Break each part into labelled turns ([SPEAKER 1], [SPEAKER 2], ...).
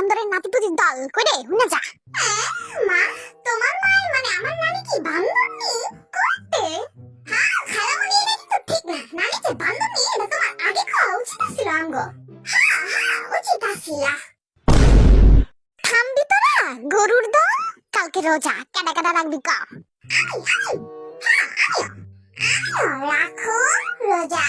[SPEAKER 1] বান্দরের নাতিপুতির দল কইরে হুনা যা। মা, তোমার মায়ের মানে আমার নানি কি বান্দরনি করতে? হ্যাঁ খালামণি, এটা কিন্তু ঠিক না। নানি যে বান্দরনি এটা তোমার আগে খাওয়া উচিত ছিল আমগো। হ্যাঁ হ্যাঁ উচিত ছিল। থামবি তোরা গরুর দল? কালকে রোজা, কেডা কেডা রাখবি ক? রাখো রোজা।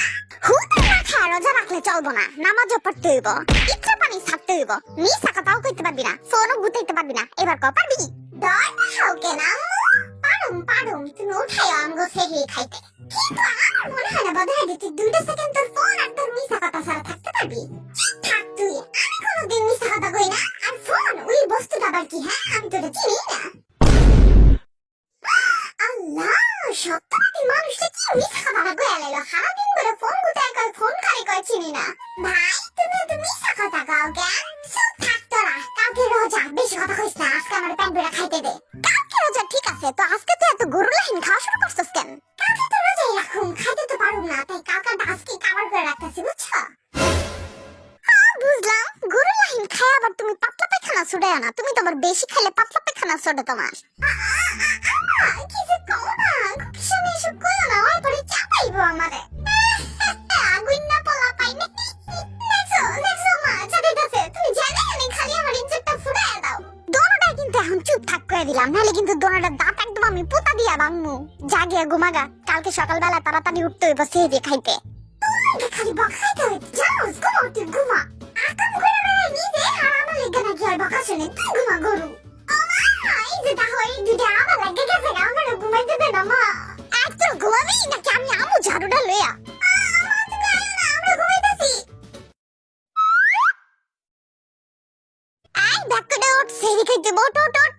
[SPEAKER 1] হুদা না খা রোজা রাখলে চলবো না, নামাজও পড়তে হইব, ইচ্ছা পানি ছাড়তে হইব, মিছা কথাও কইতে পারবি না, ফোনও গুতাইতে পারবি না। এবার ক পারবি? দরটা খাও কেন আম্মু? পারুম তুমি উঠাই আমগো সেহরি খাইতে। কিন্তু আমার মনে হয় না বোধহয় তুই 2 সেকেন্ড তোর ফোন আর তোর মিছা কথা ছাড়া থাকতে পারবি। চুপ থাক তুই, আমি কোনোদিন মিছা কথা কই না। আর ফোন ওই বস্তুটা আবার কি? হ্যাঁ আমি তোরে চিনি না। আল্লাহ, সত্যি মানুষটা কি মিথ্যা কথা কয়ে এলো। সারাদিন ধরে ফোন গুতায় কয়, ফোন করে কয় চিনি না। ভাই তুমি তো মিথ্যা কথা কও কেন? চুপ থাক তোরা, কালকে রোজা, বেশি কথা কইস না। আজকে আমার পেট ভরে খাইতে দে। কালকে রোজা ঠিক আছে, তো আজকে তো এত গরু লাহিন খাওয়া শুরু করছস কেন? কালকে তো রোজাই রাখুম, খাইতে তো পারুম না, তাই কালকে আজকে কাবার করে রাখতেছি, বুঝছো? বুঝলাম, গরু লাহিন খায় আবার তুমি পাতলা পায়খানা ছুড়ে আনা। তুমি তো আবার বেশি খেলে পাতলা পায়খানা ছড়ে তোমার। কিছু কও না, কিসনে এসব কইও না, ওই পরে চাপাইবো আমারে। আগুন না পলা পাই না। দেখছো মা চাটাইতাছে, তুমি জানো না খালি আমার ইজ্জতটা ফুরাইয়া দাও। দোনোটা কিন্তু এখন চুপ থাক করে দিলাম, নাহলে কিন্তু দোনোটার দাঁত একদম আমি পোতা দিয়া ভাঙমু। জাগিয়া ঘুমাগা, কালকে সকালবেলা তাড়াতাড়ি উঠতে হইব সেহরি খাইতে। খালি বকাইতে হইব, জানোস? ঘুমাও তুই, ঘুমা। আকাম করে বেড়াই নিজে, আর আমার লেগে নাকি আর বকা শুনে। তুই ঘুমা গরু। এই যে দেখো, এই দুইটা আমার লাগে গেছে, আমারও ঘুমাইতে দে না মা। একদম ঘুমাবি নাকি আমি আমু ঝাড়ুটা লইয়া? আমরা ঘুমাইতেছি। এই ব্যাকটে ওঠ, সেহরি খাইতে ওঠ ওঠ ওঠ।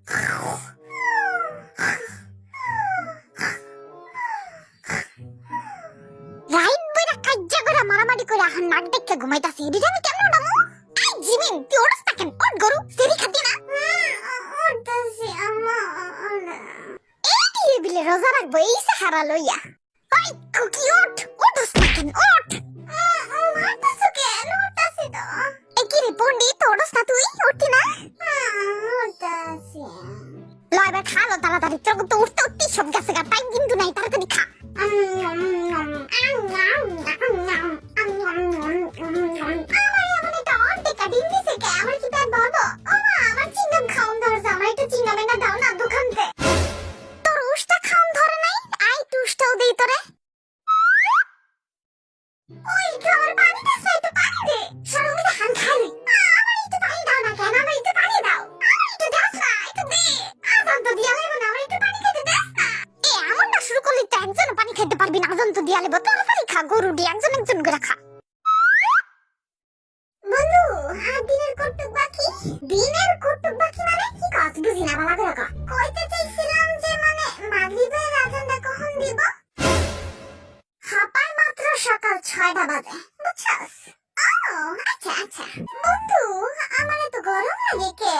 [SPEAKER 1] রাইট বইরা কাজ্জা করে মারামারি করে এখন নাক দেখে ঘুমাইতাছি। এটা আমি কেমন নামু? এই জিমিন, তুই ওঠস না কেন? ওঠ গরু, সেহরি খাতি না? ওঠতাছি আম্মা। এই দিয়ে বিলে রোজা রাখবো এই সাহারা লইয়া। ওই কুকি ওঠ, ওঠস না কেন? ওঠ। মারতাছো কেন? ওঠতাছি তো। এই কি রে পণ্ডিত, ওঠস না তুই? উঠতি না? ওঠতাছি। লয় এবার খা লো তাড়াতাড়ি, তোর তো উঠতে উঠতেই সব গেছে গা, টাইম কিন্তু নাই, তাড়াতাড়ি খা। গরু দিয়ে একজন একজন করে খা। বন্ধু, আর দিনের কটুক বাকি? দিনের কটুক বাকি মানে কি কাজ বুঝি না, ভালো করে কর। কইতে চাইছিলাম যে মানে মাগরিবের আজানটা কখন দিব? হাপায় মাত্র সকাল 6টা বাজে, বুঝছস? ও আচ্ছা আচ্ছা। বন্ধু, আমারে তো গরম লাগে কে?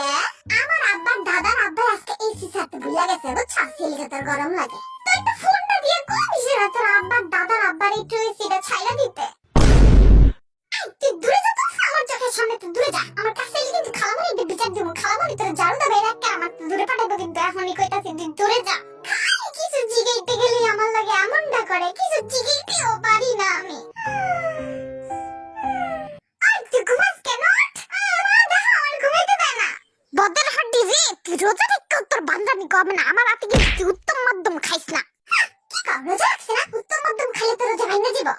[SPEAKER 1] আমার আব্বার দাদার আব্বা আজকে এসি ছাড়তে ভুলে গেছে, বুঝছস? সিলিকে তোর গরম লাগে। তুই তো ফোনটা দিয়ে কইস না তোর আব্বার দাদার আব্বার একটু এসিটা ছাইড়া দিতে। তুই দূরে যা তো, আমার চোখের সামনে তুই দূরে যা। আমার কাছে এলে কিন্তু খালামণি বিচার দেবো। খালামণি তোর জারু দেবে রাখতে, আমার দূরে পাঠাবো কিন্তু। এখনই কইতাছি তুই দূরে যা। কিছু জিগাইতে গেলে আমার লাগে এমনটা করে, কিছু জিগাইতেও পারি না আমি। তুই ঘুমাস কেন? আমার ঘুমাইতে দেয় না। বদের হাড্ডি রে, তুই রোজা রেখে তোর বান্দানি কবে না? আমার রাতে কিন্তু তুই উত্তম মধ্যম খাইস না। কি কর, রোজা রাখছিস না? উত্তম মধ্যম খাইলে তো রোজা ভাঙা যাব।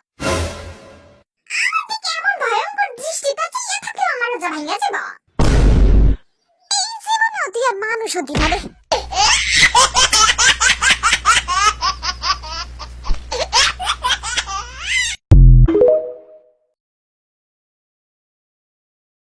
[SPEAKER 1] আমার দিকে এমন ভয়ঙ্কর দৃষ্টিতে চেয়ে থাকলে আমার রোজা ভাঙা যাব। এই জীবনেও তুই আর মানুষ হতি না রে।